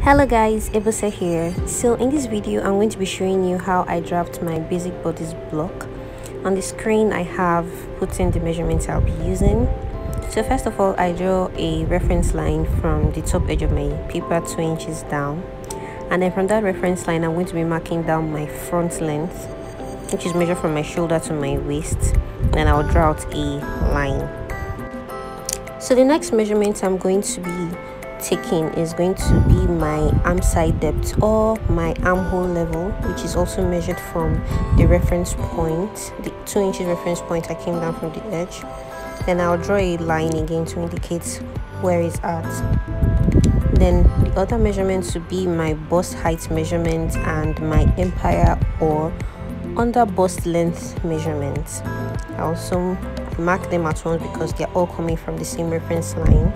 Hello guys, Ebose here. So in this video I'm going to be showing you how I draft my basic bodice block. On the screen I have put in the measurements I'll be using. So first of all, I draw a reference line from the top edge of my paper 2 inches down, and then from that reference line I'm going to be marking down my front length, which is measured from my shoulder to my waist, and I'll draw out a line. So the next measurement I'm going to be taking is going to be my arm side depth, or my armhole level, which is also measured from the reference point, the 2 inches reference point I came down from the edge. Then I'll draw a line again to indicate where it's at. Then the other measurements would be my bust height measurement and my empire or under bust length measurements. I also mark them at once because they're all coming from the same reference line.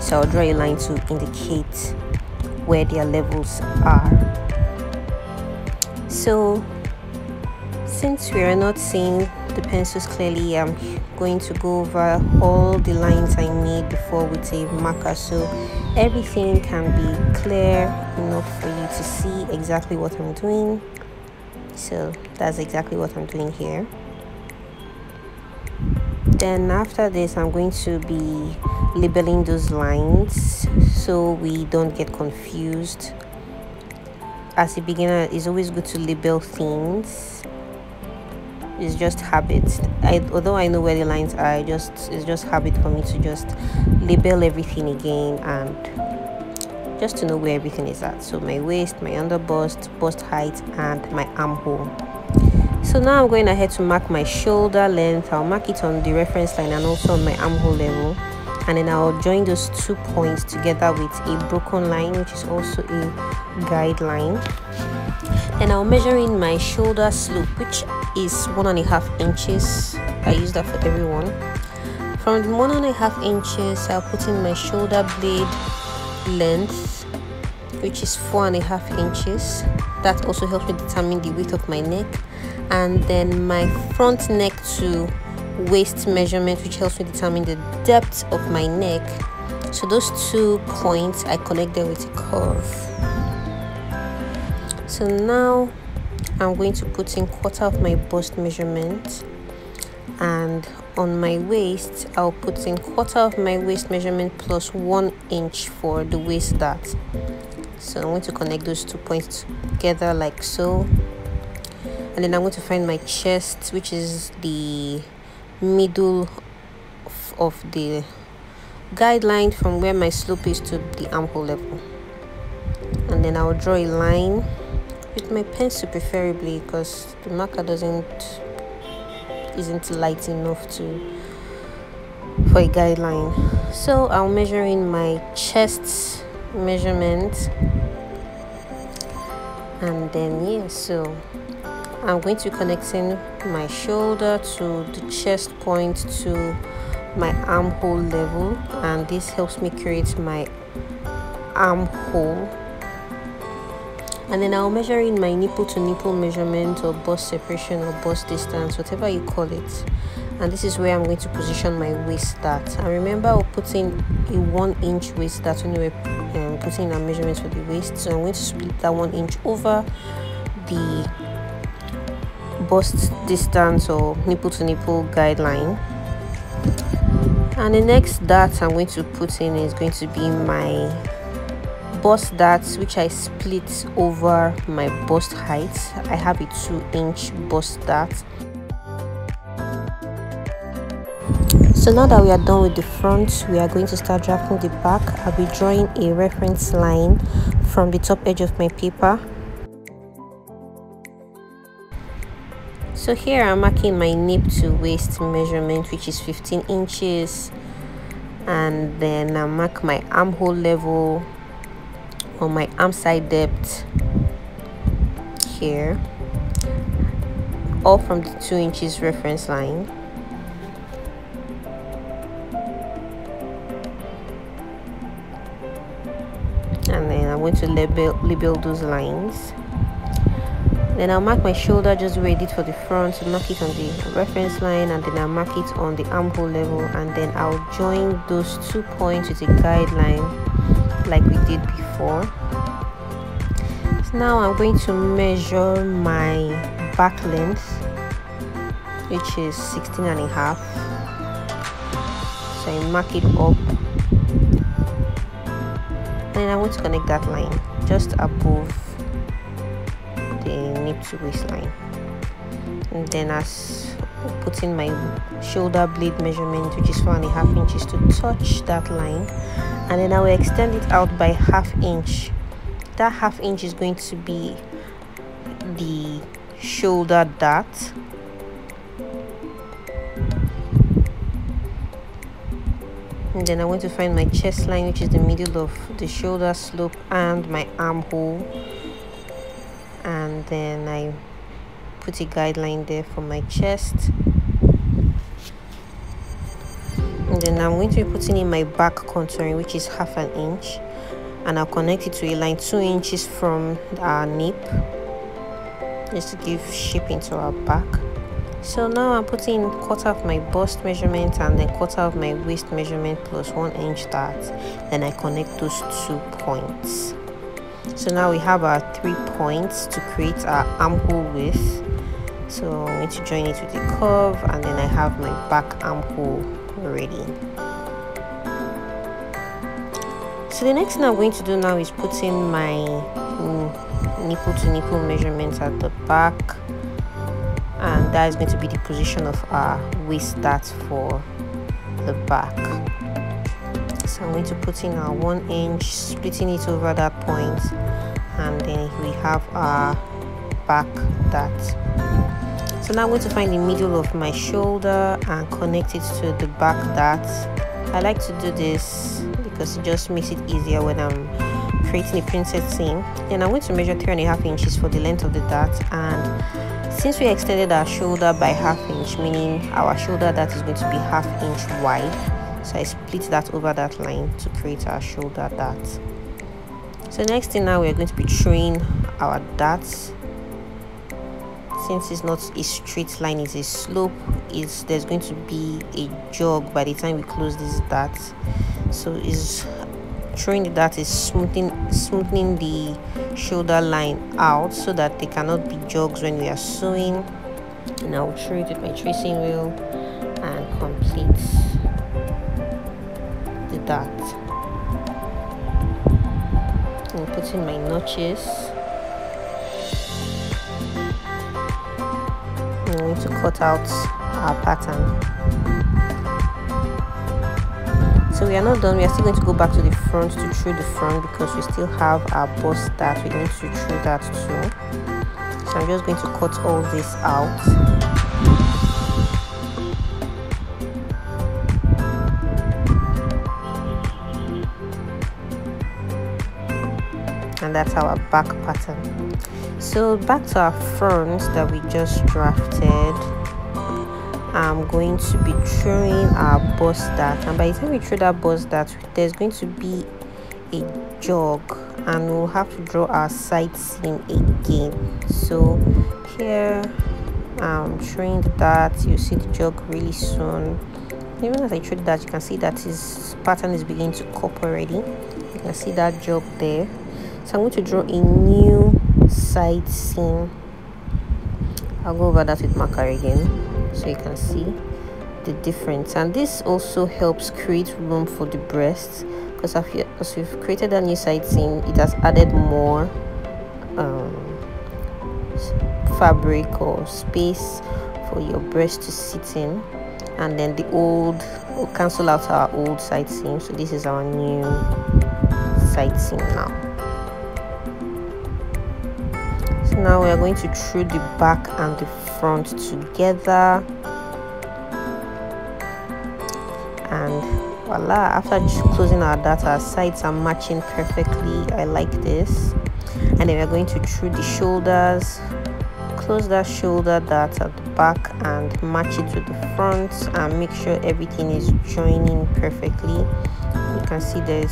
So I'll draw a line to indicate where their levels are. So since we are not seeing the pencils clearly, I'm going to go over all the lines I made before with a marker, so everything can be clear enough for you to see exactly what I'm doing. So that's exactly what I'm doing here. Then after this I'm going to be labeling those lines so we don't get confused. As a beginner, it's always good to label things. It's just habit. Although I know where the lines are, it's just habit for me to just label everything again and just to know where everything is at. So my waist, my under bust, bust height, and my armhole. So now I'm going ahead to mark my shoulder length. I'll mark it on the reference line and also on my armhole level, and then I'll join those 2 points together with a broken line, which is also a guideline. And I'll measure in my shoulder slope, which is 1.5 inches. I use that for everyone. From the 1.5 inches, I'll put in my shoulder blade length, which is 4.5 inches. That also helps me determine the width of my neck. And then my front neck to waist measurement, which helps me determine the depth of my neck. So those 2 points I connect them with a curve. So now I'm going to put in 1/4 of my bust measurement, and on my waist I'll put in 1/4 of my waist measurement plus 1 inch for the waist dart. So I'm going to connect those 2 points together like so, and then I'm going to find my chest, which is the middle of the guideline from where my slope is to the armhole level. And then I'll draw a line with my pencil preferably, because the marker isn't light enough for a guideline. So I'll measure in my chest measurement, and then so I'm going to be connecting my shoulder to the chest point to my armhole level, and this helps me create my armhole. And then I'll measure in my nipple to nipple measurement, or bust separation, or bust distance, whatever you call it. And this is where I'm going to position my waist dart. And remember, I'll put in a 1 inch waist dart when we're putting in our measurements for the waist. So I'm going to split that 1 inch over the bust distance or nipple to nipple guideline. And the next dart I'm going to put in is going to be my bust dart, which I split over my bust height. I have a 2 inch bust dart. So now that we are done with the front, we are going to start drafting the back. I'll be drawing a reference line from the top edge of my paper. So here I'm marking my nape to waist measurement, which is 15 inches, and then I mark my armhole level on my arm side depth here, all from the 2 inches reference line. And then I'm going to label those lines. Then I'll mark my shoulder just the way I did for the front, so mark it on the reference line, and then I'll mark it on the armhole level, and then I'll join those 2 points with a guideline like we did before. So now I'm going to measure my back length, which is 16.5. So I mark it up, and I'm going to connect that line just above the nip to waistline. And then as putting my shoulder blade measurement, which is 4.5 inches, to touch that line, and then I will extend it out by 1/2 inch. That 1/2 inch is going to be the shoulder dart. And then I'm going to find my chest line, which is the middle of the shoulder slope, and my armhole, and then I put a guideline there for my chest. And then I'm going to be putting in my back contouring, which is 1/2 inch, and I'll connect it to a line 2 inches from our nip, just to give shape into our back. So now I'm putting 1/4 of my bust measurement and then 1/4 of my waist measurement plus 1 inch dart. Then I connect those 2 points. So now we have our 3 points to create our armhole width. So I'm going to join it with a curve, and then I have my back armhole ready. So the next thing I'm going to do now is put in my nipple to nipple measurements at the back, and that is going to be the position of our waist dart for the back. So I'm going to put in our 1 inch, splitting it over that point, and then we have our back dart. So now I'm going to find the middle of my shoulder and connect it to the back dart. I like to do this because it just makes it easier when I'm creating a princess seam. Then I'm going to measure 3.5 inches for the length of the dart, and since we extended our shoulder by 1/2 inch, meaning our shoulder dart is going to be 1/2 inch wide, so I split that over that line to create our shoulder dart. So next thing, now we're going to be throwing our darts. Since it's not a straight line, it's a slope, there's going to be a jog by the time we close these darts. So throwing the dart is smoothing the shoulder line out so that they cannot be jogs when we are sewing. And I'll throw it with my tracing wheel and complete the dart. I'll put in my notches. I'm going to cut out our pattern. So we are not done. We are still going to go back to the front to through the front because we still have our bust dart. We're going to through that too. So I'm just going to cut all this out. And that's our back pattern. So back to our front that we just drafted, I'm going to be throwing our bust dart, and by the time we throw that bust dart, there's going to be a jog, and we'll have to draw our side seam again. So here I'm throwing the dart. You see the jog really soon. Even as I throw the dart, you can see that his pattern is beginning to cop already. You can see that jog there. So I'm going to draw a new side seam. I'll go over that with marker again so you can see the difference. And this also helps create room for the breast, because as we've created a new side seam, it has added more fabric or space for your breast to sit in, and then the old will cancel out our old side seam. So this is our new side seam now. So now we are going to throw the back and the front together, and voila, after closing our dart, our sides are matching perfectly. I like this. And then we are going to throw the shoulders, close that shoulder dart at the back and match it to the front, and make sure everything is joining perfectly. You can see the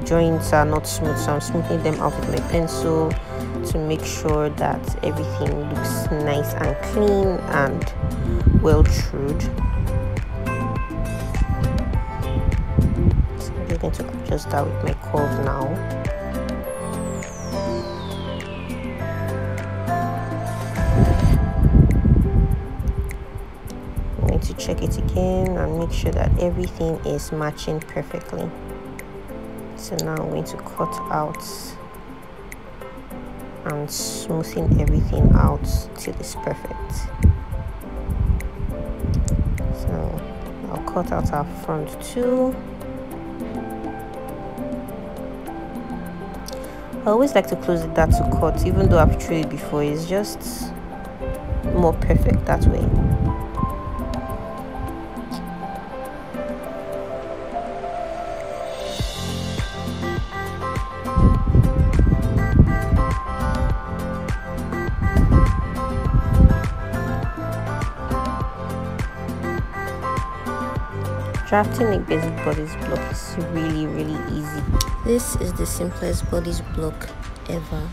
joints are not smooth, so I'm smoothing them out with my pencil to make sure that everything looks nice and clean and well trued. So just going to adjust that with my curve now. I'm going to check it again and make sure that everything is matching perfectly. So now I'm going to cut out and smoothing everything out till it's perfect. So I'll cut out our front too. I always like to close it that to cut, even though I've tried it before. It's just more perfect that way. Drafting a basic bodice block is really easy. This is the simplest bodice block ever.